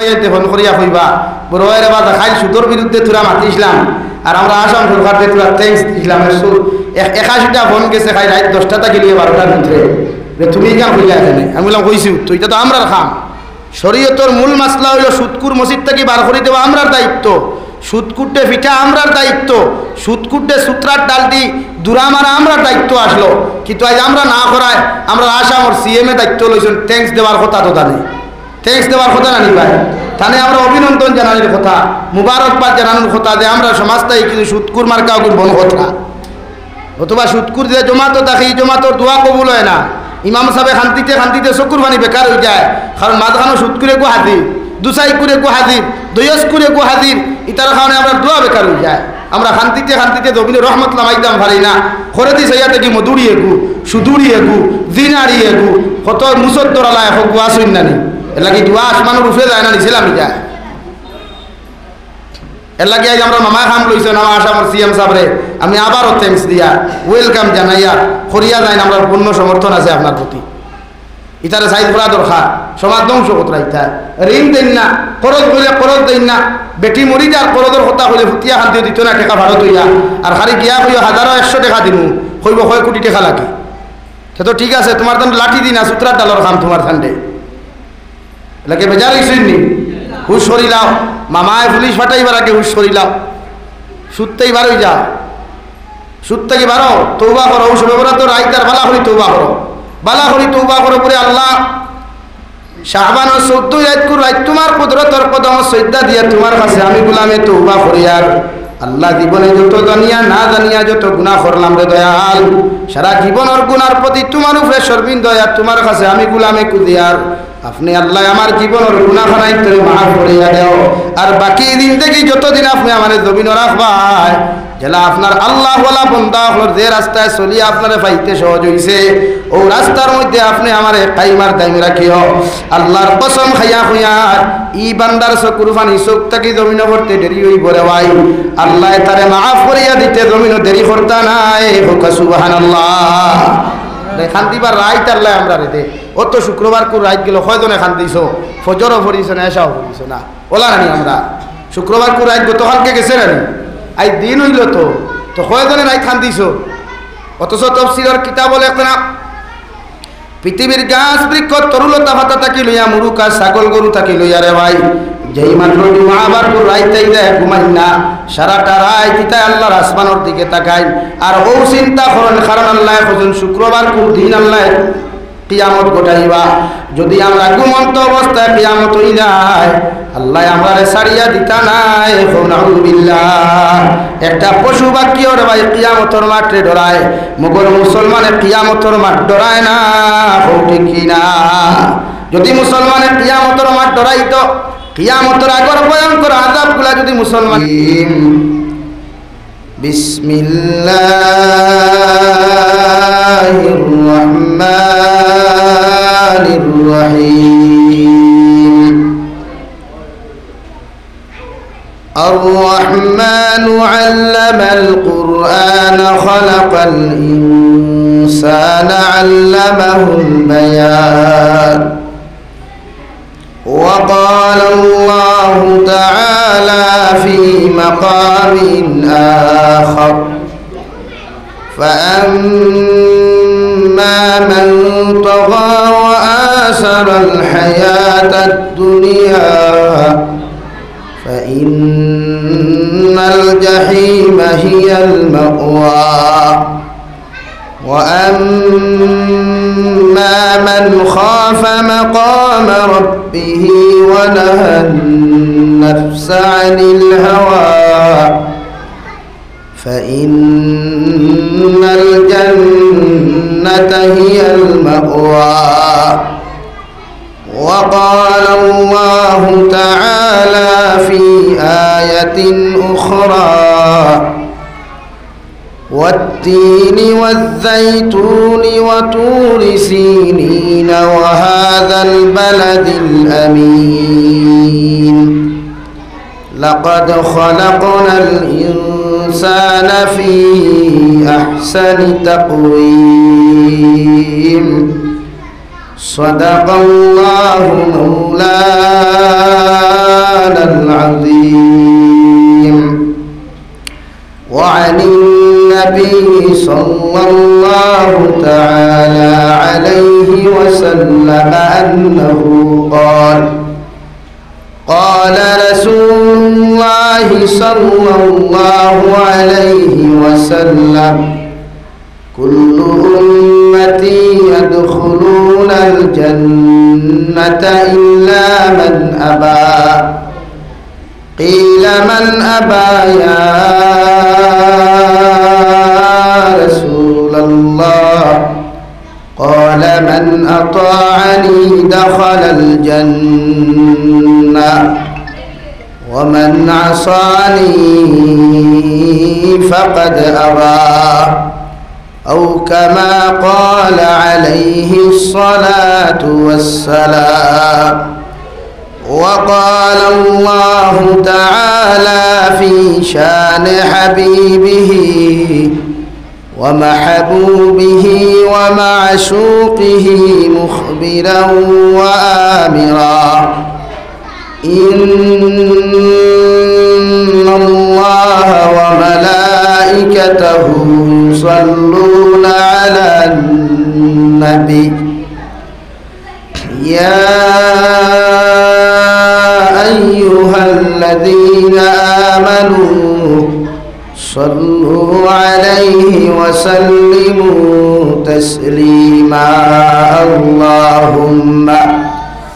আইতে ফোন করিয়া কইবা বড় ভাইরে বা খাইল সুদর বিরুদ্ধে তোরা মাতিছিলাম আর আমরা আসাম সরকারকে তোরা থ্যাঙ্কস দিছিলাম 81টা ফোন গেছে খাই রাত 10টা থেকে লিয়ে 12টার ভিতরে তুমি কেন কইলা এখানে আমি বললাম কইছি তো এটা তো আমরার খাম শরীয়তের মূল মাসলা হইল সুদকুর মসজিদ থেকে বার করে দেওয়া আমরার দায়িত্ব সুদকুটে পিঠা আমরার দায়িত্ব সুদকুটে সূত্রার ডালটি দূরা মারা আমরার দায়িত্ব আসলো কিন্তু আজ আমরা না করায় আমরা আসাম ওর সিএম এ দায়িত্ব লইছেন থ্যাঙ্কস দেওয়ার কথা তো জানি থ্যাঙ্কস দেওয়ার কথা জানি ভাই তাহলে আমরা অভিনন্দন জানানোর কথা মুবারকবাদ জানানোর কথা যে আমরা সমাজটাই কিন্তু সুদকুর মার্কা বন কথা অথবা সুদকুর যে জমাতো দেখি জমাতোর দোয়া কবুল হয় না ইমাম সাহেব শান্তিতে শান্তিতে চকুর পানি বেকার হয়ে যায় কারণ মাঝখানো সুদ করে গো হাজির দুসাই করে গো হাজির দয়স করে গো হাজির ইতার কারণে আমরা দোয়া বেকার হয়ে যায় আমরা শান্তিতে শান্তিতে জমিনে রহমত লামাইতাম পারি না করে দিছে ইয়াতে কি মধুরিয়ে গু সুদুরিয়ে গু দিনারিয়ে গু কত মুসর দরালায় হোক গুয়া শুন না নি এর লাগে দোয়া আসমানের উঠে যায় না নিছিলাম যায় এর লাগে আজ আমরা মামা খাম লইছেন আমার আসামের সিএম সাহেবরে আমি আবারও থ্যাঙ্কস দিয়া ওয়েলকাম জানাইয়া করিয়া যাই আমরা পূর্ণ সমর্থন আছে আপনার প্রতি ইতারে সাইজ করা দরকার সমাজ ধ্বংস কতরা ইতা ঋণ দেন না খরচ হইলে খরচ দেন না বেটি মরি যার খরচের কথা হইলে ফুটিয়া শান্তি দিত না টাকা ভারত হইয়া আর খালি গিয়া হইয়া 1000 100 টাকা দিমু কইব 1 কোটি টাকা লাগে সে তো ঠিক আছে তোমার তখন লাঠি দিনা সূত্রার ডালর খাম তোমার ঠান্ডে লাগে বেজার হইছেন নি হুশ করিলাও মামায় পুলিশ ফাটাইবার আগে হুশ করিলাও সুদতেই বারোই যা সুদ থেকে বারো তৌবা করো ওসব ব্যাপারে তো রাইতার বালা হরি তৌবা করো বালা হরি তৌবা করো পরে আল্লাহ শাহবান 14 রাত কর রাত তোমার কুদরতের কদম সজদা দিয়া তোমার কাছে আমি গোলামে তৌবা করি আর আল্লাহ জীবনে যত জানিয়া না জানিয়া যত গুনাহ করলাম রে দয়াল সারা জীবনের গুনার প্রতি তোমার উপরে সর্বিন দয়া তোমার কাছে আমি গোলামে কুদিয়ার আপনি আল্লাহ আমার জীবনের গুনাহখানাই তোরে মাফ করিয়া দাও আর বাকি দিন থেকে যতদিন আপনি আমাদের জমিন রাখবাই জেলা আপনার আল্লাহ ওয়ালা বান্দা হল যে রাস্তায় চলিয়ে আপনারে পাইতে সহজ হইছে ও রাস্তার মধ্যে আপনি আমারে কাইমার দাইম রাখিও আল্লাহর কসম খাইয়া খুইয়া ই বান্দার চকুর পানি চোখ থাকি জমিন করতে দেরি হইব রে ভাই আল্লাহ তারে মাফ করিয়া দিতে জমিন দেরি করতা নাই হোক সুবহানাল্লাহ খান্দিবার রাইত আল্লাহ আমরা রেতে অত শুক্রবার করে রাইত গেল কয়জনে খান্দিছ ফজরও পড়িছ না এসাও পড়িছ না ওলা নানি আমরা শুক্রবার করে রাইত গতকালকে গেছে নানি আই দিন হইল তো কয়জনে রাইত খান্দিছ অথচ তফসিলের কিতাব বলে না পৃথিবীর গাছ বৃক্ষ তরুলতা পাতা থাকি লইয়া মুরুকা ছাগল গরু থাকি লইয়া রে ভাই যেই মাত্র আবার রাইতেই দেয় ঘুমাই না সারাটা রায় দিতাই আল্লাহর আসমানের দিকে তাকাই আর ও চিন্তা করেন কারণ আল্লাহ খুঁজুন শুক্রবার কোন দিন আল্লাহ কিয়ামত ঘটাইবা যদি আমরা ঘুমন্ত অবস্থায় কিয়ামত হই যায় আল্লাহ আমারে ছাড়িয়া দিতা নাই নাউযুবিল্লাহ একটা পশু বাক্য রে ভাই কিয়ামতের মাঠে ডরায় মগর মুসলমানের কিয়ামতের মাঠ ডরায় না ঠিক কিনা যদি মুসলমানের কিয়ামতের মাঠ ডরাইতো কিয়ামতের আগর ভয়ঙ্কর আযাবগুলা যদি মুসলমান বিসমিল্লাহির রহমানির রহিম الرحمن علم القرآن خلق الإنسان علمه البيان وقال الله تعالى في مقام آخر فأما من طغى وآثر الحياة الدنيا فإن الجحيم هي المأوى وأما من خاف مقام ربه ونهى النفس عن الهوى فإن الجنة هي المأوى وقال الله تعالى في آية أخرى والتين والزيتون وطور سينين وهذا البلد الأمين لقد خلقنا الإنسان في أحسن تقويم صدق الله مولانا صلى الله تعالى عليه وسلم أنه قال رسول الله صلى الله عليه وسلم كل أمتي يدخلون الجنة إلا من أبى قيل من أبى يا رسول الله قال من أطاعني دخل الجنة ومن عصاني فقد أبى أو كما قال عليه الصلاة والسلام. وقال الله تعالى في شان حبيبه ومحبوبه ومعشوقه مخبرا وآمرا إن الله وملائكته يصلون على النبي يا أيها الذين آمنوا صلوا عليه وسلموا تسليما اللهم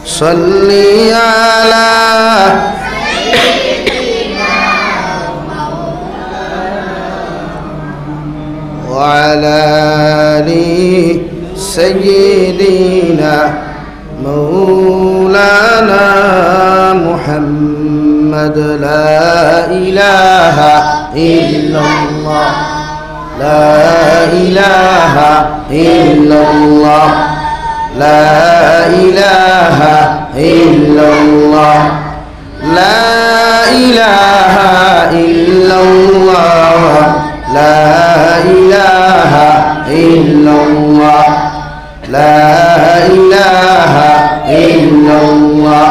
صل على وعلى آل سيدنا مولانا محمد لا إله إلا الله لا إله إلا الله لا إله إلا الله لا إله إلا الله لا إله إلا الله لا إله إلا الله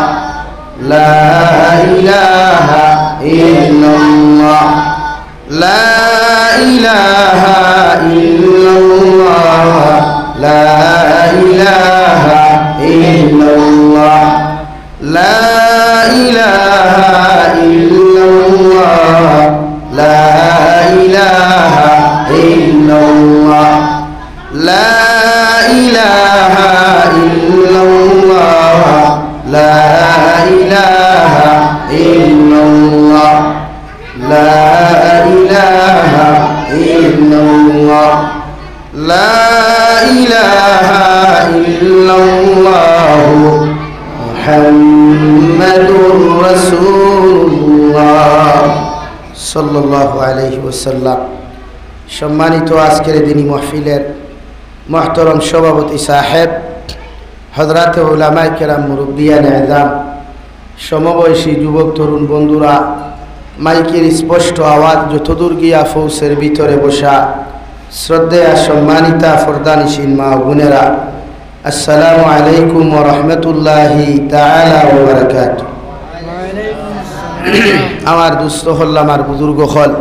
لا إله إلا الله لا إله إلا الله لا إله إلا الله لا إله إلا الله لا إله إلا الله لا إله إلا الله لا إله إلا الله لا إله إلا الله لا إله إلا الله محمد رسول الله صلى الله عليه وسلم. সম্মানিত আজকের দিনী মাহফিলের محترم সভাপতি সাহেব, হযরত উলামায়ে কেরাম, মুরব্বিয়ান আযম, সমবয়সী যুবক তরুণ বন্ধুরা, মাইকের স্পষ্ট আওয়াজ যতদূর গিয়া ফৌসের ভিতরে বসা শ্রদ্ধেয়া সম্মানিতা ফরদানিসীন মা বোনেরা, আসসালামু আলাইকুম ওয়া রাহমাতুল্লাহি তাআলা ওয়া বারাকাতুহু। আমার দুস্থ হল, আমার বুজুর্গ হল,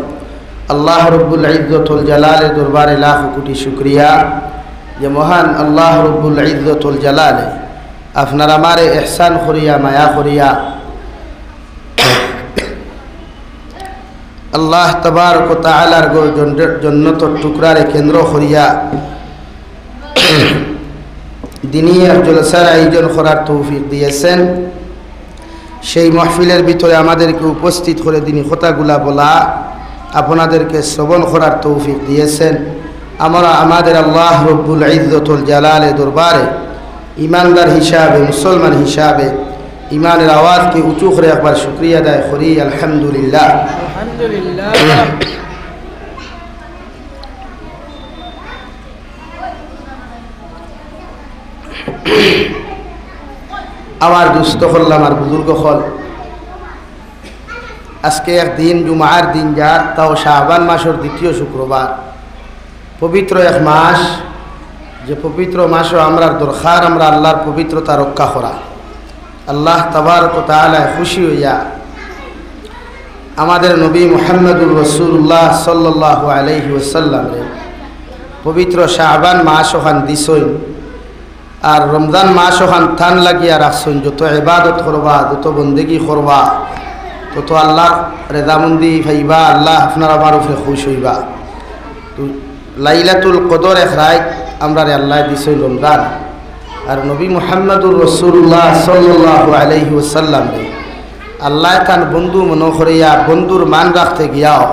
আল্লাহ রব্বুল ইজ্জতুল জালালের দরবারে লাখ কোটি শুকরিয়া যে মহান আল্লাহ রব্বুল ইজ্জতুল জালালে আপনার আমারে ইহসান করিয়া মায়া করিয়া আল্লাহ তাবারক ওয়া তাআলার জান্নাতুর টুকরারে কেন্দ্র করিয়া দিনী জলসার আয়োজন করার তৌফিক দিয়েছেন। সেই মাহফিলের ভিতরে আমাদেরকে উপস্থিত করে দিনী কথাগুলা বলা, আপনাদেরকে শ্রবণ করার তৌফিক দিয়েছেন। আমরা আমাদের আল্লাহ রব্বুল ইজ্জতুল জালালের দরবারে ইমানদার হিসাবে, মুসলমান হিসাবে ইমানের আওয়াজকে উঁচু করে একবার শুকরিয়া আদায় করি, আলহামদুলিল্লাহ। আমার দুস্থ হল, আমার বুজুর্গ হল, আজকে একদিন জুমার দিন যার, তাও শাবান মাসের দ্বিতীয় শুক্রবার, পবিত্র এক মাস, যে পবিত্র মাসও আমরা দরকার আমরা আল্লাহর পবিত্রতা রক্ষা করা। আল্লাহ তাবারক ওয়া তাআলা খুশি হইয়া আমাদের নবী মুহাম্মদুর রাসূলুল্লাহ সাল্লাল্লাহু আলাইহি ওয়াসাল্লাম পবিত্র শাহবান মাস ওখান দিছই আর রমজান মাস ওখান থান লাগিয়া রাখছই যত ইবাদত করবা যত বন্দেগি করবা তত আল্লাহর রেজামন্দি ফাইবা আল্লাহ আপনার আমার উপরে খুশ হইবা তো লাইলাতুল কদর এক রাত আমরা আল্লাহ দিছই রমজান আর নবী মুহাম্মদুর রাসূলুল্লাহ সাল্লাল্লাহু আলাইহি ওয়াসাল্লাম আল্লাহ তান বন্ধু মনে করিয়া বন্ধুর মান রাখতে গিয়াও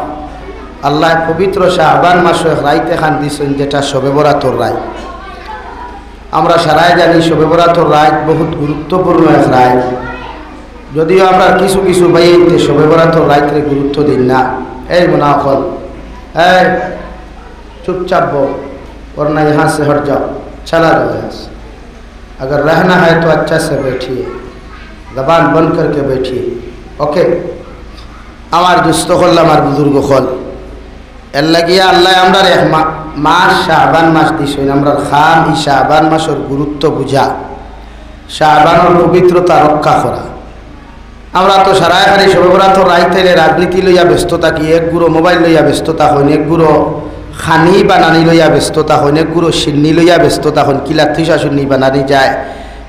আল্লাহ পবিত্র শাহবান মাসে রাইতে খান দিছেন যেটা শবে বরাতর রাত আমরা সারাই জানি শবে বরাতর রাত বহুত গুরুত্বপূর্ণ এক রাত যদিও আমরা কিছু কিছু বাইতে শবে বরাতর রাতরে গুরুত্ব দিন না এই মুনাফিক এই चुपचाप बो वरना यहाँ से हट जाओ चला जाओ यहाँ से अगर रहना है तो अच्छा से बैठिए जबान बंद करके बैठिए ओके আমার দুস্থ হল আমার বুজুর্গ হল এর লাগিয়া আল্লাহ আমরা মাস শাবান মাস দিছেন আমরা খাম এই শাবান মাসের গুরুত্ব বুঝা শাবানের পবিত্রতা রক্ষা করা আমরা তো সারা খালি সবরা তো রাইতে রাজনীতি লইয়া ব্যস্ত থাকি এক গুঁড়ো মোবাইল লইয়া ব্যস্ততা হইন এক গুঁড়ো খানি বানানি লইয়া ব্যস্ততা হইন এক গুঁড়ো সিন্নি লইয়া ব্যস্ততা হইন কিলা থিসা সুন্নি বানানি যায়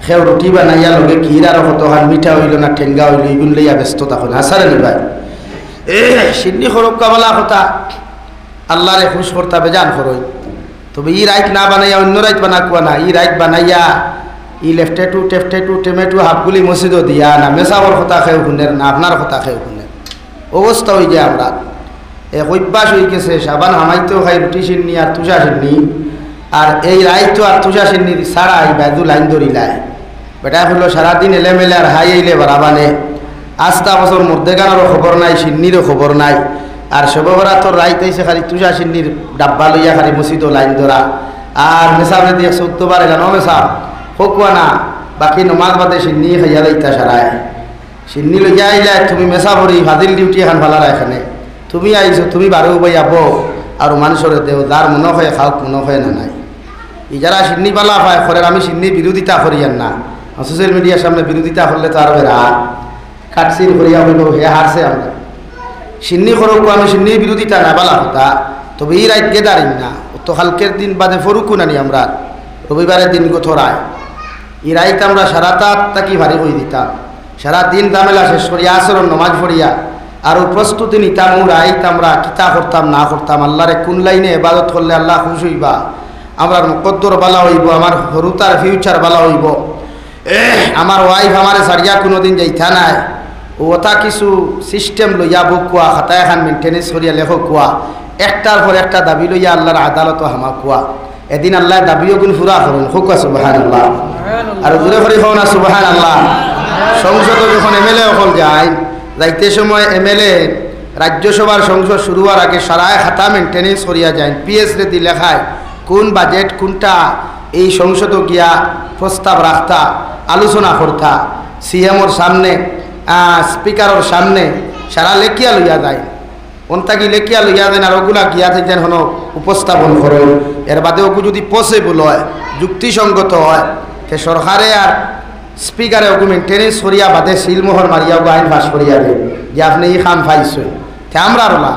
সেও রুটি বানাইয়া লগে কিরার কতখান মিঠা হইল না ঠেঙ্গা হইল এগুন লইয়া ব্যস্ততা হইন আসারে নিবাই সিন্নি খরক্কা বলা কথা আল্লাহরে খুশ করতা বেজান করই তবে ই রাইত না বানাইয়া অন্য রাইত বানা কুয়া না ই রাইত বানাইয়া ই লেফটেটু টেফটেটু টেমেটু হাফগুলি মসজিদও দিয়া না মেসাবর কথা খেয়ে শুনের না আপনার কথা খেয়ে শুনের অবস্থা হয়ে যায় আমরা এক অভ্যাস হয়ে গেছে সাবান হামাইতেও খাই রুটি সিন্নি আর তুষা সিন্নি আর এই রাইতো আর তুষা সিন্নি সারা এই বাইদু লাইন ধরিলায় বেটা হলো সারাদিন এলেমেলে আর হাই এলে বারাবানে আস্তা বছর মধ্যেগানেরও খবর নাই সিন্নিরও খবর নাই আর সবরা তোর রাইতেছে খালি তুষা সিন্নির ডাব্বা লইয়া খালি মসজিদও লাইন ধরা আর মেসাবরে দিয়ে 14 বার এলানো মেসাব হোকুয়া না বাকি নমাজ বাদে সিন্নি খাইয়া লাইতা সারায় সিন্নি লইয়া আইলে তুমি মেসাবরি ফাদিল ডিউটি এখন ভালারা এখানে তুমি আইছো তুমি বারো বই আবো আর মানুষের দেও যার মনে হয় খাওক মনে হয় না নাই ই যারা সিন্নি পালা পায় করে আমি সিন্নি বিরোধিতা করিয়ান না সোশ্যাল মিডিয়ার সামনে বিরোধিতা করলে তো আর বেড়া কাটসিন করিয়া বলবো হে হারছে আমরা সিন্নি করুক আমি সিন্নির বিরোধিতা না বালা কথা তবে এই রাত কে দাঁড়িন না তো কালকের দিন বাদে ফরুকু নানি আমরা রবিবারের দিন গোথরায় এই রাইত আমরা সারাটা তাকি ভারী করে দিতাম সারাদিন দামেলা শেষ করিয়া আসর নমাজ পড়িয়া আর প্রস্তুতি নিতাম রাইত আমরা কিতা করতাম না করতাম আল্লাহরে কোন লাইনে ইবাদত করলে আল্লাহ খুশ হইবা আমার মুকদ্দর বালা হইব আমার হরুতার ফিউচার বালা হইব আমার ওয়াইফ আমারে সারিয়া কোনোদিন যাইতা নাই ওটা কিছু সিস্টেম লইয়া বুক কোয়া খাতা এখন মেনটেনেন্স করিয়া লেখক কোয়া একটার পর একটা দাবি লইয়া আল্লাহর আদালত হামা কোয়া এদিন আল্লাহ দাবিও গুণ ফুরা করুন খুকা সুবহানাল্লাহ আর দূরে করে খাও না সুবহানাল্লাহ সংসদ যখন এমএলএ হল যায় যাইতে সময় এমএলএ রাজ্যসভার সংসদ শুরু হওয়ার আগে সারায় খাতা মেনটেনেন্স করিয়া যায় পিএস রেদি লেখায় কোন বাজেট কোনটা এই সংসদ গিয়া প্রস্তাব রাখতা আলোচনা করতা সিএমওর সামনে স্পিকারের সামনে সারা লেখিয়া লইয়া যায় অন্তাকি লেখিয়া লইয়া দেন আর ওগুলা গিয়া থাকেন হন উপস্থাপন করো এর বাদে ওগু যদি পসিবল হয় যুক্তিসঙ্গত হয় তে সরকারে আর স্পিকারে ওগু মেনটেনেন্স করিয়া বাদে সিলমোহর মারিয়া ওগু আইন পাস করিয়া দেয় যে আপনি এই খাম পাইছেন তে আমরা রলা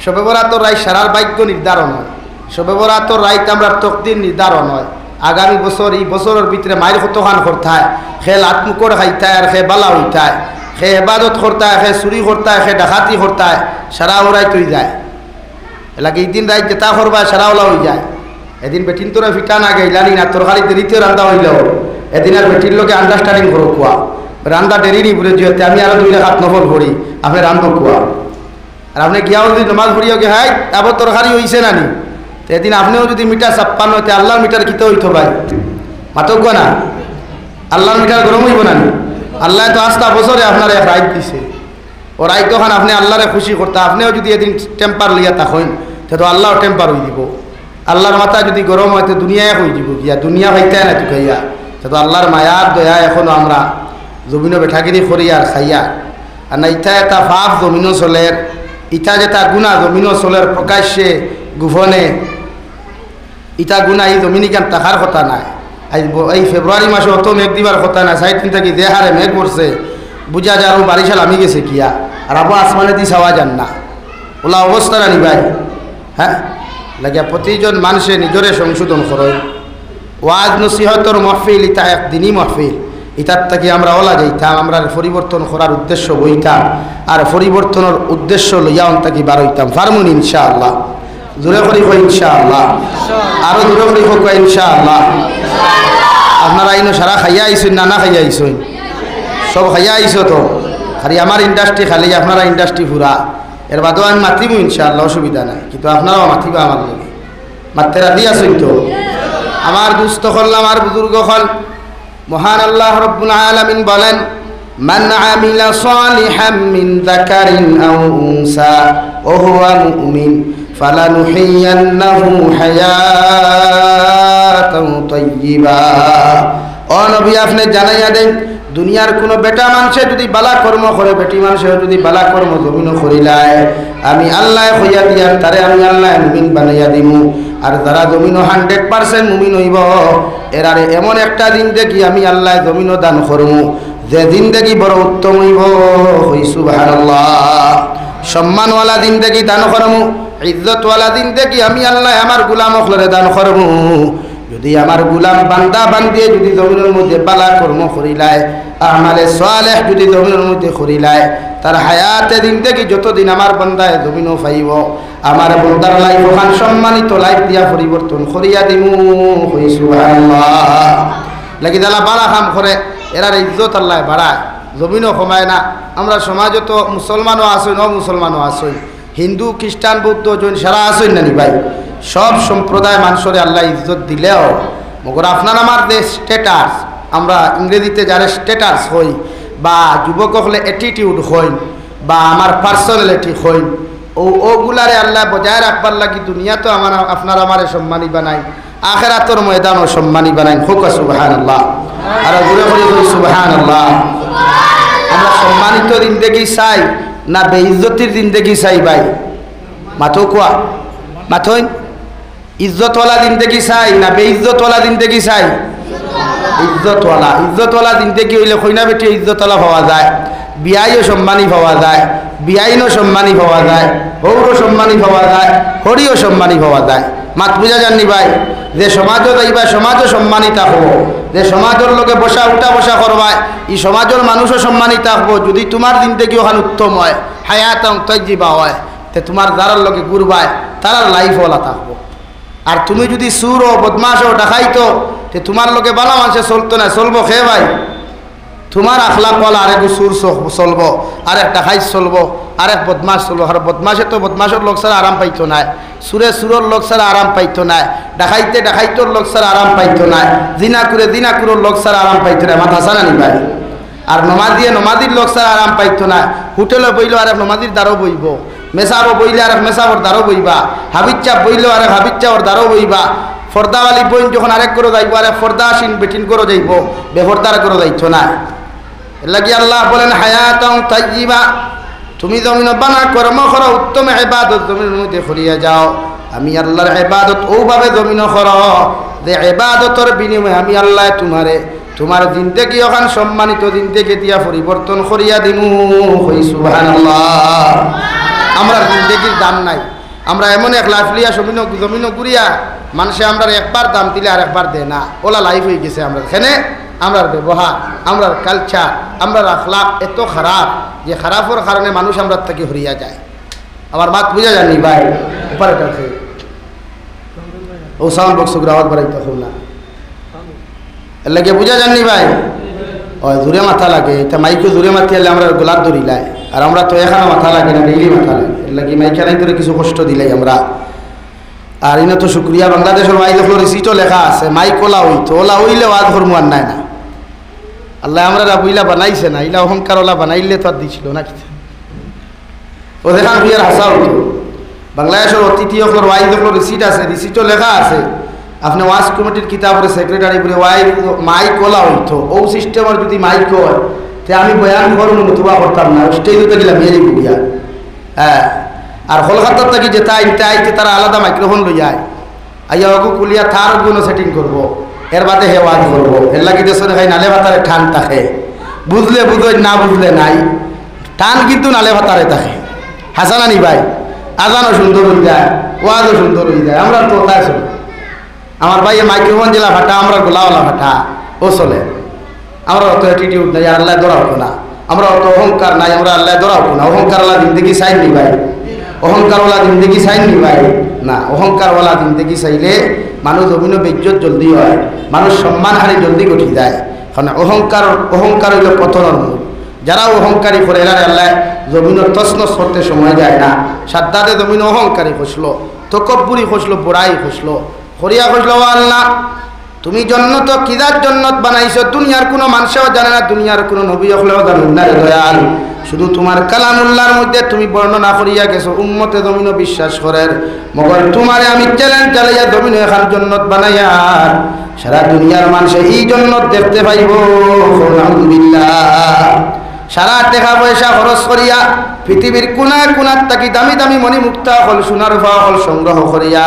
সবে বরাতর রায় সারার ভাগ্য নির্ধারণ হয় সবে বরাতর রাইতে আমরা তকদির নির্ধারণ হয় আগামী বছর এই বছরের ভিতরে মায়ের কতখান করতায় সে লাতমুকর খাইতায় আর সে বালা হইতায় সে এবাদত করতায় সে চুরি করতায় সে ডাকাতি করতায় সারা ওরাই তুই যায় এলাকা এই দিন রাত যেটা করবা সারা ওলা হয়ে যায় এদিন বেটিন তোরা ফিটা না গেলানি না তোর খালি দেরিতে রান্দা হইল এদিন আর বেটির লোকে আন্ডারস্ট্যান্ডিং করো কুয়া রান্দা দেরি নি বলে যেতে আমি আরো 2 রাকাত নফল করি আপনি রান্ধো কুয়া আর আপনি গিয়াও যদি নামাজ পড়িও গে হাই তারপর তরকারি হইছে না নি এদিন আপনিও যদি মিটার 56 হইতে আল্লাহর মিটার কিতে হইতো ভাই মাতক না আল্লাহর মিটার গরম হইব না আল্লাহ তো আস্তা বছরে আপনার এক রাইট দিছে ও রাইট তখন আপনি আল্লাহরে খুশি করতে আপনিও যদি এদিন টেম্পার লইয়া থাকেন তো আল্লাহ টেম্পার হয়ে দিব আল্লাহর মাথা যদি গরম হয় তো দুনিয়া হয়ে যাব গিয়া দুনিয়া হইতে না তুকাইয়া তো আল্লাহর মায়ার দয়া এখনো আমরা জমিনও বেঠাগিরি করি আর খাইয়া আর না ইটা এটা ভাব জমিনও চলের ইটা যেটা গুণা জমিনও চলের প্রকাশ্যে গোপনে ইটা গুণা এই জমিনি কেন টাকার কথা নাই এই ফেব্রুয়ারি মাসে অত মেঘ দিবার কথা না সাইড থেকে যে হারে মেঘ পড়ছে বুঝা যায় আরো বারিশাল আমি গেছে কিয়া আর আবু আসমানে দি চাওয়া যান না ওলা অবস্থা না ভাই হ্যাঁ লাগে প্রতিজন মানুষে নিজরে সংশোধন করে ওয়াজ নসিহতর মহফিল ইতা একদিনই মহফিল ইতার থেকে আমরা ওলা যাইতাম আমরা পরিবর্তন করার উদ্দেশ্য বইতাম আর পরিবর্তনের উদ্দেশ্য লইয়া অন্তাকি বার হইতাম ফার্মুন ইনশাআল্লাহ জোরে করি কই ইনশাআল্লাহ আরো জোরে করি কই ইনশাআল্লাহ আপনারা আইনো সারা খাইয়া আইছেন না না খাইয়া আইছেন সব খাইয়া আইছো তো খালি আমার ইন্ডাস্ট্রি খালি আপনারা ইন্ডাস্ট্রি পুরা এর বাদেও আমি মাতিব ইনশাআল্লাহ অসুবিধা নাই কিন্তু আপনারাও মাতিবা আমার লগে মাত্তে রাজি আছেন তো আমার দুস্থ হল আমার বুজুর্গ হল মহান আল্লাহ রব্বুল আলামিন বলেন মান আমিলা সালিহাম মিন যাকারিন আও উনসা ওয়া হুয়া মুমিন ফালানুহিয়ান্নাহু হায়াতান তাইয়্যিবা ও নবী আপনি জানাইয়া দেন দুনিয়ার কোনো বেটা মানুষে যদি বালা কর্ম করে বেটি মানুষে যদি বালা কর্ম জমিন করিলায় আমি আল্লাহ হইয়া দিয়ার তারে আমি আল্লাহ মুমিন বানাইয়া দিমু আর যারা জমিনও 100% মুমিন হইব এরারে এমন একটা দিন দেখি আমি আল্লাহ জমিনও দান করমু যে দিন দেখি বড় উত্তম হইব হই সুবহানাল্লাহ সম্মানওয়ালা দিন দেখি দান করমু ইজ্জতওয়ালা দিন দেখি আমি আল্লাহ আমার গোলাম হলরে দান করমু যদি আমার গোলাম বান্দা বান্দিয়ে যদি জমিনের মধ্যে বালা কর্ম করিলায় আমালে সালেহ যদি জমিনের মধ্যে করিলায় তার হায়াতে দিন থেকে যতদিন আমার বান্দায় জমিনও পাইব আমার বান্দার লাইফ ওখান সম্মানিত লাইফ দিয়া পরিবর্তন করিয়া দিমু হই সুবহানাল্লাহ লাগি দালা বালা কাম করে এরার ইজ্জত আল্লাহ বাড়ায় জমিনও কমায় না আমরা সমাজে তো মুসলমানও আসই ন মুসলমানও আসই হিন্দু খ্রিস্টান বৌদ্ধ জৈন সারা আসই নানি ভাই সব সম্প্রদায় মানুষরে আল্লাহ ইজ্জত দিলেও মগর আপনার আমার যে স্ট্যাটাস আমরা ইংরেজিতে যারা স্ট্যাটাস হই বা যুবক হলে অ্যাটিটিউড হই বা আমার পার্সোনালিটি হই ওগুলারে আল্লাহ বজায় রাখবার লাগি দুনিয়া তো আমার আপনার আমারে সম্মানী বানাই আখিরাতের ময়দানও সম্মানী বানাই হোক সুবহানাল্লাহ আর ঘুরে ঘুরে কই সুবহানাল্লাহ আমরা সম্মানিত জিন্দেগি চাই না বেইজ্জতির জিন্দেগি চাই ভাই মাথো কোয়া মাথোই ইজ্জতওয়ালা জিন্দেগি চাই না বেইজ্জতওয়ালা জিন্দেগি চাই ইজ্জতওয়ালা জিন্দেগি হইলে কইনা বেটি ইজ্জতওয়ালা পাওয়া যায় বিয়াইও সম্মানী পাওয়া যায় বিয়াইনও সম্মানী পাওয়া যায় হৌরও সম্মানী পাওয়া যায় হরিও সম্মানী পাওয়া যায় মাত বুঝা জাননি ভাই যে সমাজও যাইবা সমাজও সম্মানী থাকব যে সমাজের লোকে বসা উঠা বসা করবায় এই সমাজের মানুষও সম্মানী থাকবো যদি তোমার জিন্দেগি ওখানে উত্তম হয় হায়াতান তাইয়্যিবা হয় তে তোমার যারার লোকে ঘুরবায় তারার লাইফওয়ালা থাকবো আর তুমি যদি সুর ও বদমাশ ও ডাকাইতো তে তোমার লোকে ভালো মানুষে চলতো না চলবো খেয়ে ভাই তোমার আখলাকওয়ালা আরেক সুর চলবো আরেক ডাকাইত চলবো আরেক বদমাশ চলবো আর বদমাশে তো বদমাশের লোক ছাড়া আরাম পাইতো না সুরে সুরের লোক ছাড়া আরাম পাইতো না ডাকাইতে ডাকাইতর লোক ছাড়া আরাম পাইতো না দিনাকুরের লোক ছাড়া আরাম পাইতো না মাথা সারা নি ভাই আর নমাদির লোক ছাড়া আরাম পাইতো না হোটেলে বইল আরেক নমাদির দ্বারও বইব মেসাবো বইলে আরেক মেসাবর দ্বারও বইবা হাবিচ্চা বইলেও আরেক হাবিচ্চাওর দ্বারও বইবা ফর্দাওয়ালি বইন যখন আরেক করে যাইব আরেক ফর্দাসীন বেটিন করে যাইব বেফর্দার করে যাইতো না লাগি আল্লাহ বলেন হায়াতান তাইয়্যিবা তুমি জমিন বানা কর্ম করো উত্তম ইবাদত জমিনের মধ্যে করিয়া যাও আমি আল্লাহর ইবাদত ওভাবে জমিন করো যে ইবাদতের বিনিময়ে আমি আল্লাহ তোমার জিন্দেগি ওখান সম্মানিত জিন্দেগি দিয়া পরিবর্তন করিয়া দিমু হই সুবহানাল্লাহ আমরা জিন্দেগির দাম নাই আমরা এমন এক লাইফ লিয়া জমিন ঘুরিয়া মানুষে আমরা একবার দাম দিলে আর একবার দেয় না ওলা লাইফ হয়ে গেছে আমরা এখানে আমরার ব্যবহার আমরার কালচার আমরার আখলাক এত খারাপ যে খারাপের কারণে মানুষ আমরা থেকে হরিয়া যায় আমার মাত বুঝা জানি ভাই উপরে কাছে ও সাউন্ড বক্স গ্রাহক বাড়াইতে হোক না এর লাগে বুঝা জানি ভাই ও দূরে মাথা লাগে এটা মাইকে দূরে মাথা এলে আমরা গোলাপ ধরি লাই আর আমরা তো এখানে মাথা লাগে না ডেইলি মাথা লাগে এর লাগে মাইকে নাই ধরে কিছু কষ্ট দিলাই আমরা আর ইনা তো শুক্রিয়া বাংলাদেশের মাই দেখলো রিসিটও লেখা আছে মাইক ওলা হইতো ওলা হইলে ওয়াজ করবো আর নাই না আল্লাহ আমরা রাবুইলা বানাইছে না ইলা অহংকার ওলা বানাইলে তো আর দিছিল না কিছু ও দেখান বিয়ার হাসা হইতো বাংলাদেশের অতিথি হকলোর ওয়াই দেখলো রিসিট আছে রিসিটও লেখা আছে আপনি ওয়াজ কমিটির কিতাবের সেক্রেটারি বলে ওয়াই মাইক ওলা হইতো ও সিস্টেমের যদি মাইক হয় তে আমি বয়ান করুন নতুবা করতাম না স্টেজে গেলাম মেরি বুড়িয়া হ্যাঁ আর কলকাতার থেকে যেতে আইতে তারা আলাদা মাইক্রোফোন লই যায় আইয়া ওকে কুলিয়া থার গুলো সেটিং করবো এর বাদে হে ওয়াজ করবো এর লাগি দেশের খাই নালে ভাতারে ঠান থাকে বুঝলে বুঝোই না বুঝলে নাই টান কিন্তু নালে ভাতারে থাকে হাসানানি ভাই আজানও সুন্দর হয়ে যায় ওয়াজও সুন্দর হয়ে যায়। আমরা তো তাই চলে, আমার ভাইয়ে মাইক্রোফোন জেলা ফাটা, আমরা গোলাওয়ালা ফাটা, ও চলে। আমরা অত অ্যাটিটিউড নাই, আল্লাহ দৌড়াও না। আমরা অত অহংকার নাই, আমরা আল্লাহ দৌড়াও না। অহংকারওয়ালা জিন্দগি চাইন নি ভাই, অহংকারওয়ালা জিন্দগি চাইন নি ভাই না। অহংকারওয়ালা জিন্দগি চাইলে মানুষ জমিন বেজ্জত জলদি হয়, মানুষ সম্মানহানি জলদি গঠি যায়। কারণ অহংকার হইল পতনের মূল। যারা অহংকারী করে এরা আল্লাহ জমিনের তছনছ করতে সময় যায় না। সাদ্দাতে জমিন অহংকারী খসলো, তকব্বুরি খসলো, বড়াই খসলো, হরিয়া খসলো। আল্লাহ তুমি জন্নত কিদার জন্নত বানাইছো, দুনিয়ার কোনো মানুষও জানে না, দুনিয়ার কোনো নবী হলেও জানেন না। দয়াল শুধু তোমার কালামুল্লাহর মধ্যে তুমি বর্ণনা করিয়া গেছো, উম্মতে জমিনও বিশ্বাস করেন। মগর তোমারে আমি চ্যালেঞ্জ চালাইয়া জমিন এখান জন্নত বানাইয়া সারা দুনিয়ার মানুষ এই জন্নত দেখতে পাইব। আলহামদুলিল্লাহ। সারা টাকা পয়সা খরচ করিয়া পৃথিবীর কোনা কোনার তাকি দামি দামি মণিমুক্তা হল, সোনার ভাও হল সংগ্রহ করিয়া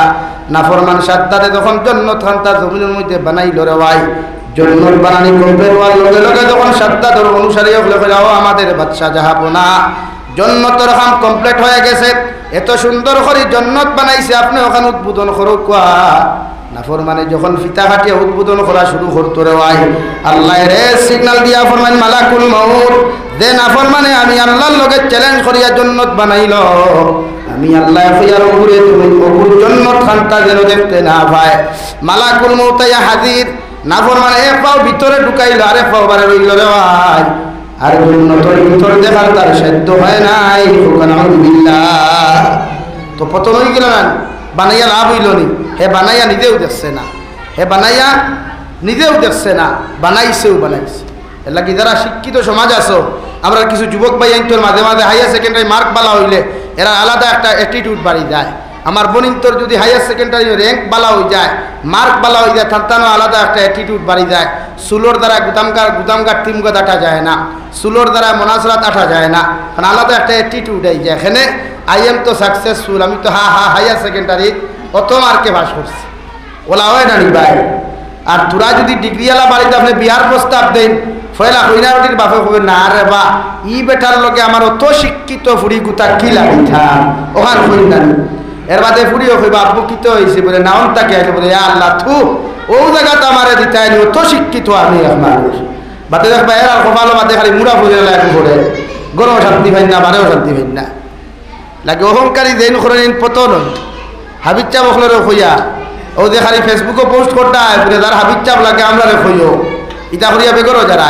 নাফরমান সাদ্দাতে যখন জন্নত খান তার জমিনের মধ্যে বানাইল রে ভাই, জন্নত বানানি কমপ্লিট হওয়ার লগে লগে যখন সাদ্দাতের অনুসারী হলে যাও আমাদের বাদশা জাহাপনা জন্নতর খাম কমপ্লিট হয়ে গেছে, এত সুন্দর করে জন্নত বানাইছে, আপনি ওখানে উদ্বোধন করো কোয়া। নাফরমানে যখন ফিতা কাটিয়া উদ্বোধন করা শুরু করতো রে ভাই, আল্লাহ রে সিগন্যাল দিয়া ফরমান মালাকুল মাউত দে। নাফরমানে আমি আল্লাহর লগে চ্যালেঞ্জ করিয়া জন্নত বানাইল, আমি আল্লাহ কইয়ার উপরে তুমি অপুর জন্নত খানটা যেন দেখতে না পায়। মালাকুল মাউত ইয়া হাজির। নাফরমানে এক পাও ভিতরে ঢুকাইল, আরে পাও বারে রইল রে ভাই, আর জন্নতের ভিতর দেখার তার সাধ্য হয় নাই। আলহামদুলিল্লাহ। তো পতন হয়ে গেল না, বানাইয়া লাভ হইল নি? হে বানাইয়া নিজেও দেখছে না, হে বানাইয়া নিজেও দেখছে না, বানাইছেও বানাইছে। এর লাগি যারা শিক্ষিত সমাজ আছো, আমরা কিছু যুবক ভাই আইনটোর মাঝে মাঝে হায়ার সেকেন্ডারি মার্ক বালা হইলে এরা আলাদা একটা অ্যাটিটিউড বাড়ি যায়। আমার বোনিন্তর যদি হায়ার সেকেন্ডারি র্যাঙ্ক বালা হয়ে যায়, মার্ক বালা হয়ে যায়, তার আলাদা একটা অ্যাটিটিউড বাড়ি যায়। সুলোর দ্বারা গুদামগার টিমগত আটা যায় না, সুলোর দ্বারা মনাসরাত আটা যায় না, কারণ আলাদা একটা অ্যাটিটিউড এই যায়। এখানে আই এম তো সাকসেসফুল, আমি তো হায়ার সেকেন্ডারি অত মার্কে পাস করছি, ওলা হয় না নি ভাই। আর তোরা যদি ডিগ্রিওয়ালা বাড়িতে আপনি বিহার প্রস্তাব দেন, ফয়লা হইনারটির বাপে হবে না রে বা ই বেটার লগে আমার অত শিক্ষিত ফুড়ি গুতা কি লাগিথা ওখান হই না। এর বাদে ফুড়িও হইবা আব্বু কিত হয়েছে বলে নাম তাকে আসে বলে আল্লাহ থু ও জায়গাতে আমারে দিতে আইনি, অত শিক্ষিত আমি মানুষ বাদে দেখবা এর আর কপালো বাদে খালি মুড়া ফুলে লাগে ঘুরে, গরম শান্তি পাই না, বারেও শান্তি পাই না। লাগে অহংকারী দেন করেন পতন হাবিজ চাপ ওখলেরও হইয়া ও যে খালি ফেসবুকে পোস্ট করতায় বলে যার হাবিজ চাপ লাগে আমরা রে হইও ইটা করিয়া বেগরও যারা,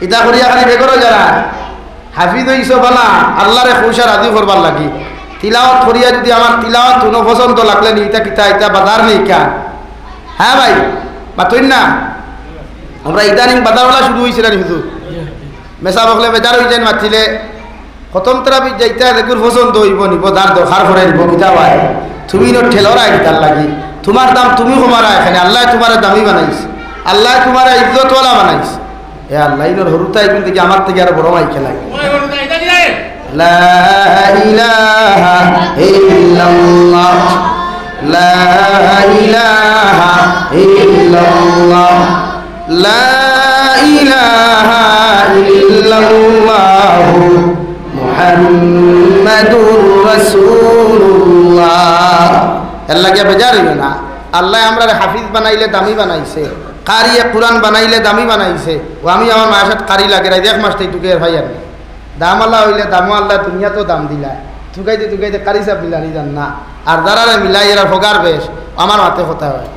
ইটা করিয়া খালি বেগরও যারা হাফিজ হইস বালা আল্লাহরে খুশা রাজি করবার লাগি। তিলাওয়াত করিয়া যদি আমার তিলাওয়াত কোনো পছন্দ লাগলে নি ইটা কিতা ইটা বাজার নেই কা। হ্যাঁ ভাই বাতইন না, আমরা ইদানিং বাজারওয়ালা শুরু হয়েছিল না শুধু মেসা বকলে বেজার হয়ে যায় মাতিলে খতম তরাবি যাইতে দেখুর পছন্দ হইব নিব যার দরকার করে নিব কিতা ভাই তুমি ঠেলরা কিতার লাগি, তোমার দাম তুমি কমারা, এখানে আল্লাহ তোমার দামি বানাইছে, আল্লাহ তোমার ইজ্জতওয়ালা বানাইছে। এ আল্লাহ ইনোর হরুতাই কিন্তু কি আমার থেকে আর বড় মাই খেলাই। লা ইলাহা ইল্লাল্লাহ লা ইলাহা ইল্লাল্লাহ লা ইলাহা ইল্লাল্লাহ মুহাম্মাদুর রাসূলুল্লাহ। আল্লাহ কে বেজার হইল না, আল্লাহ আমরা হাফিজ বানাইলে দামি বানাইছে, কারিয়ে কুরআন বানাইলে দামি বানাইছে। ও আমি আমার মায়ের সাথে কারি লাগে রাই দেখ মাসটাই টুকে ভাই আর দাম আল্লাহ হইলে দামও আল্লাহ দুনিয়া তো দাম দিলা টুকাইতে কারি চাপ দিলা নি জান না। আর যারা মিলাই এরা ভোগার বেশ আমার মাতে কথা হয়।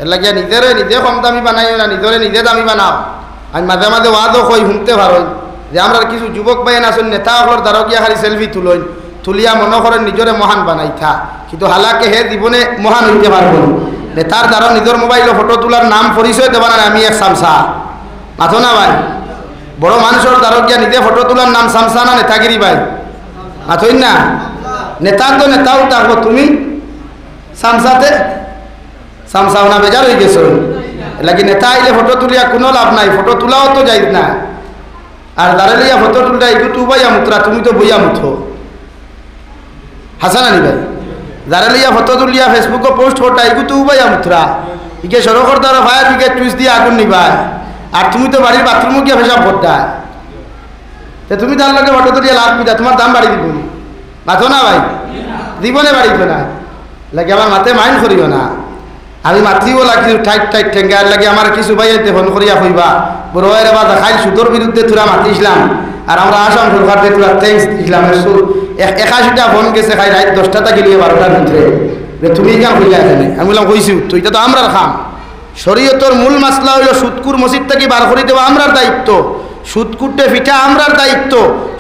এর লাগিয়া নিজেরে নিজে কম দামি বানাই না, নিজরে নিজে দামি বানাও। আমি মাঝে মাঝে ওয়াদও কই শুনতে পারো যে আমরা কিছু যুবক বাইন আসুন নেতা হকলর দ্বারা গিয়া খালি সেলফি তুলইন, তুলিয়া মনে করেন নিজরে মহান বানাইথা, কিন্তু হালাকে হে জীবনে মহান হইতে পারবো নেতার দ্বারা নিজের মোবাইলে ফটো তোলার নাম পরিচয় দেবা না আমি এক সামসা মাথো না ভাই। বড় মানুষের দ্বারা গিয়া নিজে ফটো তোলার নাম সামসা না নেতাগিরি ভাই মাথই না। নেতা তো নেতাও থাকবো, তুমি সামসাতে সামসাও না বেজার হয়ে গেছো। লাগি নেতা আইলে ফটো তুলিয়া কোনো লাভ নাই, ফটো তোলাও তো যাই না। আর দাঁড়ে লইয়া ফটো তুলটা এইটু তু বইয়া মুত্রা, তুমি তো বইয়া মুথো হাসান আনি ভাই। দাঁড়ে লইয়া ফটো তুলিয়া ফেসবুকে পোস্ট করতা এইটু তু বইয়া মুত্রা, ইকে সড়কর দ্বারা ফায়ার দিকে চুইস দিয়ে আগুন নিবাই। আর তুমি তো বাড়ির বাথরুমে গিয়ে পেশাব করতা, তুমি তার লগে ফটো তুলিয়া লাভ পিতা, তোমার দাম বাড়ি দিব মাথো না ভাই। জীবনে বাড়িত না লাগে আমার মাতে মাইন্ড করিও না আমি মাতিও লাগি টাইট টাইট ঠেঙ্গার লাগে আমার কিছু ভাইয়াতে ফোন করিয়া কইবা বড় ভাইয়ের বাদা খাই সুদর বিরুদ্ধে তোরা মাতিছিলাম আর আমরা আসাম সরকার দিয়ে তোরা থ্যাংকস দিছিলাম 81টা ফোন গেছে খাই রাত 10টা থেকে 12টার ভিতরে তুমি কেন কইলা এখানে আমি বললাম কইছি তো এটা তো আমরার খাম শরীয়তের মূল মাসলা হইল সুদকুর মসজিদ থেকে বার করে দেওয়া আমরার দায়িত্ব সুদকুটে পিঠা আমরার দায়িত্ব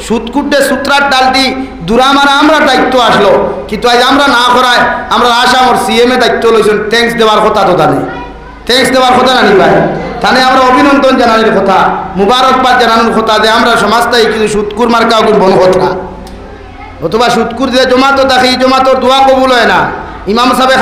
সুদকুটে সূত্রার ডালটি দূরা মারা আমরার দায়িত্ব আসলো কিন্তু আজ আমরা না করায় আমরা আসামর সিএমএ দায়িত্ব লইছেন থ্যাংকস দেওয়ার কথা তো জানি থ্যাংকস দেওয়ার কথা জানি ভাই তাহলে আমরা অভিনন্দন জানানোর কথা মুবারকবাদ জানানোর কথা যে আমরা সমাজটাই কিন্তু সুদকুর মার্কাও বন কথা অথবা সুদকুর যে জমাতো দেখি জমাতোর দোয়া কবুল হয় না ইমাম সাহেব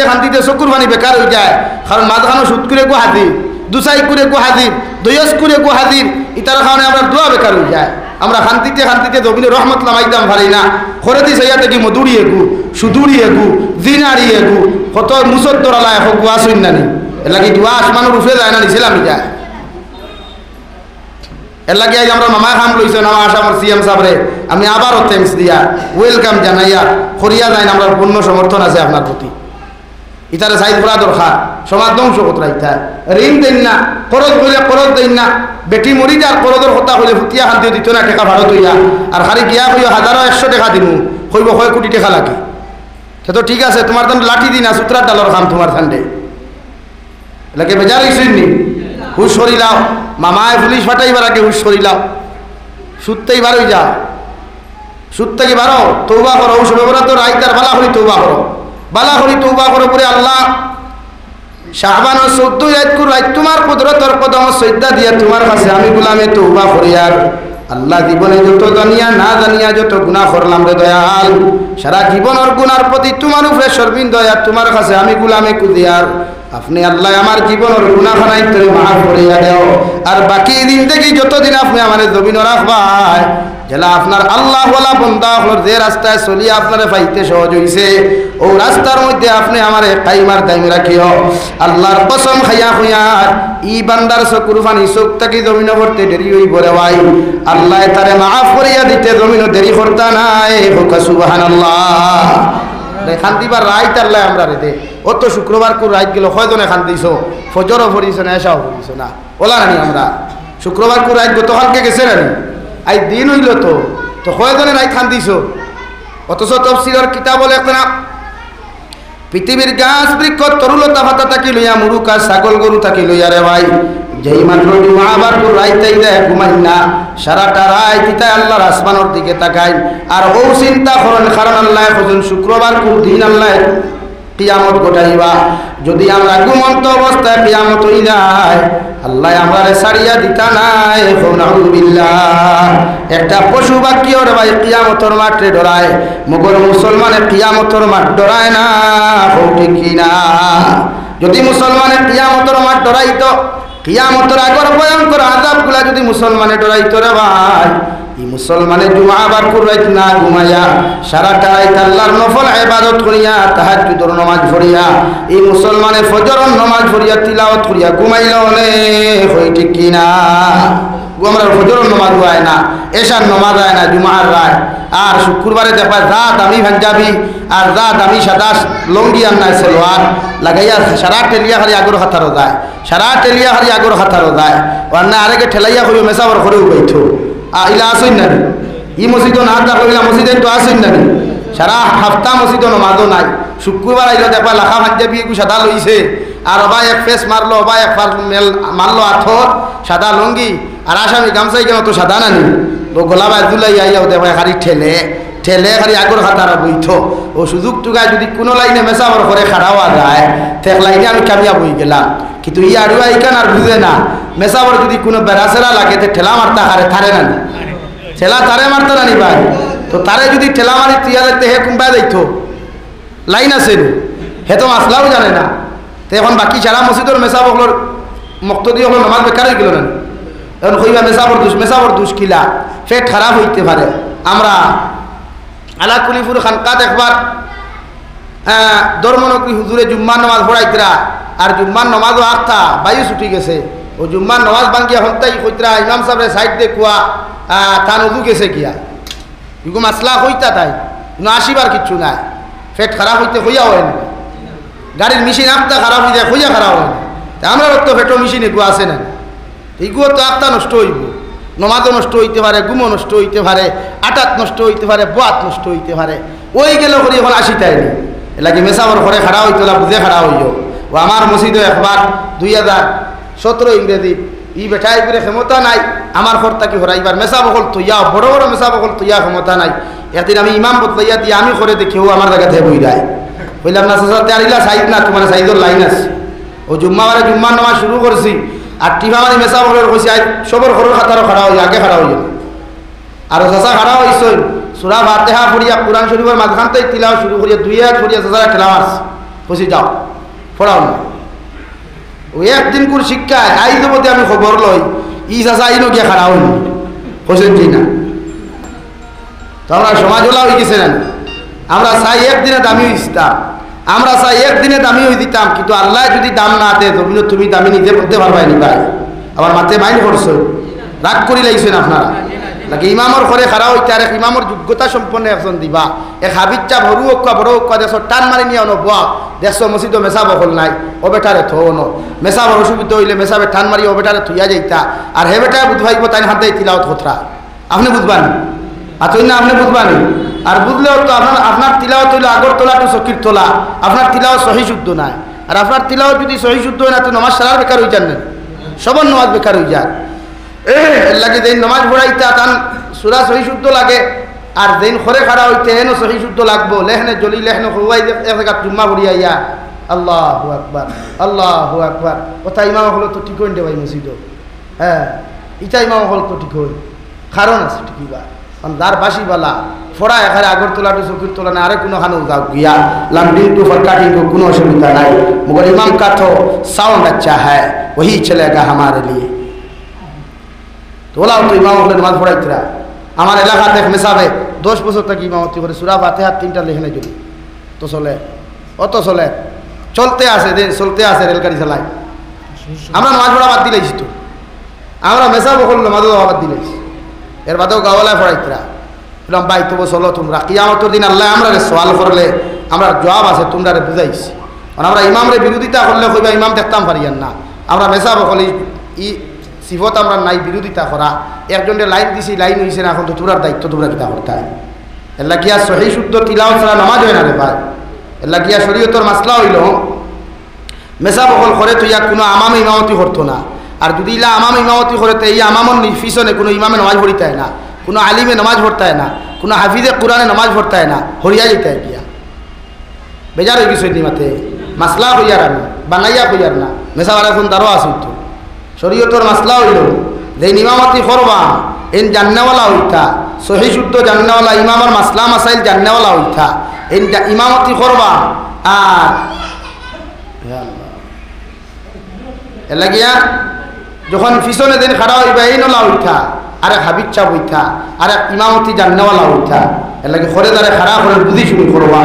খান্তিতে চকুর পানি বেকার হয়ে যায় কারণ মাঝখানো সুদ করে গো হাজির দুসাই করে গো হাজির দয়স করে গো হাজির ইতার কারণে আমরা দোয়া বেকার হয়ে যায় আমরা খান্তিতে দবিনে রহমত লামাইদাম পারি না করে দিস ইয়াতে কি মধুরিয়ে গু সুদুরিয়ে গু জিনারিয়ে গু কত মুসদ্দরালায় হোক গু আসুন না নি এর লাগে দোয়া আসমানোর উঠে যায় না নিছিলাম যায় এর লাগে আজ আমরা মামা খাম লইছেন আমার আসামর সিএম সাহেবরে আমি আবারও থ্যাংকস দিয়া ওয়েলকাম জানাইয়া করিয়া যাই আমরা পূর্ণ সমর্থন আছে আপনার প্রতি ইতারে সাইড করা দরকার সমাজ ধ্বংস কতরা ইতা ঋণ দেন না করজ বলে করজ দেন না বেটি মরি যার করজের কথা হইলে ফুটিয়া খান্তি দিত না টাকা ভাড়া তৈয়া আর খালি গিয়া কইয়া 1000 টাকা দিমু কইব 1 কোটি টাকা লাগে সে তো ঠিক আছে তোমার তান লাঠি দিনা সূত্রার ডালর খাম তোমার ঠান্ডে লাগে বেজার হইছেননি হুশ সরিলাও মামায় পুলিশ ফাটাইবার আগে হুশ সরিলাও সুত্তেই বারোই যা সুদ থেকে বারো তৌবা করো ঔষধ তো রাইতার বালা হরি তৌবা করো বালা হরি তৌবা করো পরে আল্লাহ শাহবান 14 রাইতকুর রাইত তোমার কুদরতর কদম সজ্জা দিয়া তোমার কাছে আমি গোলামে তৌবা করি আর আল্লাহ জীবনে যত জানিয়া না জানিয়া যত গুনাহ করলাম রে দয়াল সারা জীবনের গুনার প্রতি তোমার উপরে শর্মিন্দা আর তোমার কাছে আমি গোলামে কুদিয়ার আপনি আল্লাহ আমার জীবনের গুনাহখানাই তোরে মাফ করিয়া দাও আর বাকি দিন থেকে যতদিন আপনি আমারে জমিন রাখবাই জেলা আপনার আল্লাহ ওয়ালা বান্দা হল যে রাস্তায় চলি আপনারে পাইতে সহজ হইছে ও রাস্তার মধ্যে আপনি আমারে কাইমার দাইম রাখিও আল্লাহর কসম খাইয়া খুইয়া ই বান্দার চকুর পানি চোখ থাকি জমিন করতে দেরি হইব রে ভাই আল্লাহ তারে মাফ করিয়া দিতে জমিন দেরি করতা নাই হোক সুবহানাল্লাহ খান্দিবার রাইত আল্লাহ আমরা রে দে অত শুক্রবার করে রাইত গেল কয়জনে খান্দিছ ফজরও পড়িছ না এসাও পড়িছ না ওলা নানি আমরা শুক্রবার করে রাইত গতকালকে গেছে নানি আই দিন হইল তো কয়জনে রাইত খান্দিছ অথচ তফসিলের কিতাব বলে না পৃথিবীর গাছ বৃক্ষ তরুলতা ভাতা থাকি লইয়া মুরুকা ছাগল গরু থাকি লইয়া রে ভাই যেই মাত্র জুমাবার করে রাইতাই দেয় ঘুমাই না সারাটা রাত ইতাই আল্লাহর আসমানের দিকে তাকাই আর ও চিন্তা করেন কারণ আল্লাহ খুঁজুন শুক্রবার কোন দিন আল্লাহ কিয়ামত ঘটাইবা যদি আমরা ঘুমন্ত অবস্থায় কিয়ামত হই যায় আল্লাহ আমারে ছাড়িয়া দিতা নাই নাউযুবিল্লাহ একটা পশু বাক্য রে ভাই কিয়ামতের মাঠে ডরায় মগর মুসলমানে কিয়ামতের মাঠ ডরায় না ঠিক কিনা যদি মুসলমানে কিয়ামতের মাঠ ডরাইতো কিয়ামতের আগর ভয়ঙ্কর আযাবগুলা যদি মুসলমানে ডরাইতো রে ভাই এই মুসলমানে জুমা আবার কুরাইত না ঘুমাইয়া সারাটা রাত আল্লাহর নফল ইবাদত করিয়া তাহাজ্জুদের নামাজ পড়িয়া এই মুসলমানে ফজরের নামাজ পড়িয়া তিলাওয়াত করিয়া ঘুমাইল নে হই ঠিক কি না আমরা ফজরের নামাজ হয় না এশার নামাজ হয় না জুমার রাত আর শুক্রবারে দেখা যা দামি পাঞ্জাবি আর যা দামি সাদা লঙ্গি আর নাই সালোয়ার লাগাইয়া সারা টেলিয়া খালি আগর হাতারও যায় সারা টেলিয়া খালি আগর হাতারও যায় আর না আরেকে ঠেলাইয়া করিও মেসাবর করেও বইতো ইলা আসুন না ই মসজিদ না থাকলে মসজিদে তো আসুন না সারা হাফতা মসজিদ নমাজও নাই শুক্রবার আইলো দেখবা লাখা পাঞ্জাবি একটু সাদা লইছে আর অবা এক ফেস মারলো অবা এক মেল মারলো আথর সাদা লঙ্গি আর আসামি গামছাই কেন তো সাদা নানি তো গোলা বাই দুলাই আইয়াও দেখবা খালি ঠেলে খালি আগর খাতারা বইত ও সুযোগ টুকায় যদি কোনো লাইনে মেসাবর করে খাড়াওয়া যায় এক লাইনে আমি কামিয়া বই গেলাম কিন্তু ই আড়ুয়া ইকান আর বুঝে না মেসাবর যদি কোনো বেড়াচেরা লাগে তো ঠেলা মারতা হারে থারে নানি ঠেলা তারে মারতা নানি ভাই তো তারে যদি ঠেলা মারি তিয়া যাইতে হে কুম্বাই যাইতো লাইন আছে হে তো মাসলাও জানে না তো এখন বাকি সারা মসজিদর মেসাবর মক্তদি হলো নামাজ বেকার হয়ে গেল না এখন কইবা মেসাবর দুষ কিলা পেট খারাপ হইতে পারে আমরা আলা কুলিপুর খানকাত একবার ধর্মনগরী হুজুরে জুম্মার নামাজ পড়াইতরা আর জুম্মার নামাজও আখতা বায়ু ছুটি গেছে ও জুম্মার নামাজ ভাঙ্গিয়া হন্তাই কইতরা ইমাম সাহেবের সাইড দেখুয়া তা নদু গেছে কিয়া ইগো মাসলা কইতা তাই কিন্তু আসিবার কিচ্ছু নাই পেট খারাপ হইতে হইয়া হয় না, গাড়ির মেশিন আত্মা খারাপ হয়ে যায় হইয়া খারাপ হয় না, আমরা তো পেটো মেশিন এগুলো আছে না, এগুলো তো আত্মা নষ্ট হইব, নমাজও নষ্ট হইতে পারে, গুমও নষ্ট হইতে পারে, আটাত নষ্ট হইতে পারে, বাত নষ্ট হইতে পারে, ওই গেল করি এখন আসিটাই নেই এলাকি মেসাবর ঘরে খাড়া হইতো না, বুঝে খাড়া হইল। ও আমার মসজিদে একবার 2017 ইংরেজি ই বেঠাই করে ক্ষমতা নাই আমার ঘরটা কি হরাইবার মেসা বকল তৈয়া বড় বড় মেসা বকল তৈয়া ক্ষমতা নাই, একদিন আমি ইমাম বদলাইয়া দিয়ে আমি করে দেখি ও আমার জায়গা থেকে বই রায় বললাম না সাথে আরিলা সাইড না তোমার সাইডের লাইন আছে। ও জুম্মাবারে জুম্মার নামাজ শুরু করছি আর টিফামারি মেসা বকলের কইছি আই সবর ঘরের খাতারও খাড়া হই আগে খাড়া হইল আর চাষা খাড়া হইছ সূরা ফাতিহা পড়িয়া কোরআন শরীফের মাঝখান থেকে তিলাওয়াত শুরু করিয়া 2 হাত পড়িয়া চাষা ঠেলা মারছ কইছি যাও পড়াও না। ওই একদিন কোন শিক্ষায় আই দেবতে আমি খবর লই ই চাষা আইনও গিয়া খাড়া হইনি হোসেন জি না, তো আমরা সমাজ ওলা হয়ে গেছে না, আমরা চাই একদিনে দামি হইতাম, আমরা চাই একদিনে দামি হয়ে দিতাম, কিন্তু আল্লাহ যদি দাম না দেয় তুমি দামি নিজে করতে পারবাই নি ভাই, আমার মাথায় মাইন্ড করছো রাগ করি লাগছেন আপনারা লাগে ইমামর ঘরে খাড়া হইতে আর এক ইমামর যোগ্যতা সম্পন্ন একজন দিবা, এক হাবিচ্চা ভরু অক্কা বড় অক্কা দেশ টান মারি নিয়ে অন বুয়া দেশ মসজিদ মেসা বকল নাই ও বেটারে থো ন মেসা বড় অসুবিধা হইলে মেসাবে টান মারি ও বেটারে থুইয়া যাইতা আর হে বেটায় বুঝবাইব তাই হাতে তিলাওয়াত হতরা আপনি বুঝবানি আতই না আপনি বুঝবানি আর বুঝলেও তো আপনার তিলাওয়াত হইলে আগর তোলা তো চকির তোলা, আপনার তিলাওয়াত সহি শুদ্ধ নাই, আর আপনার তিলাওয়াত যদি সহি শুদ্ধ হয় না তো নমাজ সারার বেকার হয়ে যান না, সবার নমাজ বেকার হয়ে যায়। লাগে যেদিন নমাজ পড়াইতা তান সুরা সহি শুদ্ধ লাগে আর যেদিন খরে খাড়া হইতে হেন সহি শুদ্ধ লাগবো লেহনে জলি লেহনে খুয়াই এক জায়গা জুম্মা পড়িয়া ইয়া আল্লাহু আকবার আল্লাহু আকবার কথা ইমাম হলো তো ঠিক হইন দে ভাই মসজিদ, হ্যাঁ ইটা ইমাম হল তো ঠিক হই কারণ আছে ঠিকই বা যার বাসিবালা ফোড়া এখানে আগরতলা টু চকির তোলা না আরে কোনো খানো যাও গিয়া লন্ডন টু ফরকাটিং को কোনো অসুবিধা নাই, মगर इमाम का तो साउंड अच्छा है वही चलेगा हमारे लिए। তোলাও তো ইমাম হলে নামাজ পড়াইতরা আমার এলাকাতে মেসাবে 10 বছর থেকে ইমামতি করে সূরা ফাতিহা 3টা লেখনে যদি তো চলে অত চলে চলতে আছে রেলগাড়ি চালাই, আমরা নামাজ পড়া বাদ দিলাইছি তো আমরা মেসা বকল নামাজ বাদ দিলাইছি, এর বাদেও গাওয়ালায় পড়াইতরা বললাম ভাই তবু চলো তোমরা কিয়ামতের দিন আল্লাহ আমরা সওয়াল করলে আমরা জবাব আছে তোমরা বুঝাইছি, কারণ আমরা ইমামরে বিরোধিতা করলে কইবা ইমাম দেখতাম পারিয়ান না, আমরা মেসা বকল ই সিফত আমরা নাই বিরোধিতা করা একজনের লাইন দিছি লাইন হয়েছে না, এখন তো তোমরার দায়িত্ব তোমরা কিতা করতে হয় এল্লা গিয়া সহি শুদ্ধ তিলাওয়াত ছাড়া নামাজ হয় না রে ভাই, এল্লা গিয়া শরীয়তের মাসলা হইল মেসা বকল করে তো ইয়া কোনো আমাম ইমামতি করতো না, আর যদি ইলা আমাম ইমামতি করে তো এই আমামর পিছনে কোনো ইমামে নামাজ পড়িতে হয় না, কোনো আলিমে নামাজ পড়তে হয় না, কোনো হাফিজে কোরআনে নামাজ পড়তে হয় না, হরিয়া যেতে হয় গিয়া বেজার হয়ে গেছে নিমাতে মাসলা হইয়ার আমি বানাইয়া হইয়ার না মেসাওয়ালা এখন তারও আসিত শরীয়তের মাসলা হইল যে ইমামতি করবা এন জান্নাওয়ালা হইতা সহি শুদ্ধ জান্নাওয়ালা ইমামর মাসলা মাসাইল জান্নাওয়ালা হইতা এন ইমামতি করবা আর এলাগিয়া যখন পিছনে দিন খাড়া হইবা এই নলা হইতা আর এক হাবিচ্ছা হইতা আর এক ইমামতি জান্নাওয়ালা হইতা এলাকি খরে দাঁড়ে খাড়া করে বুঝি শুরু করবা।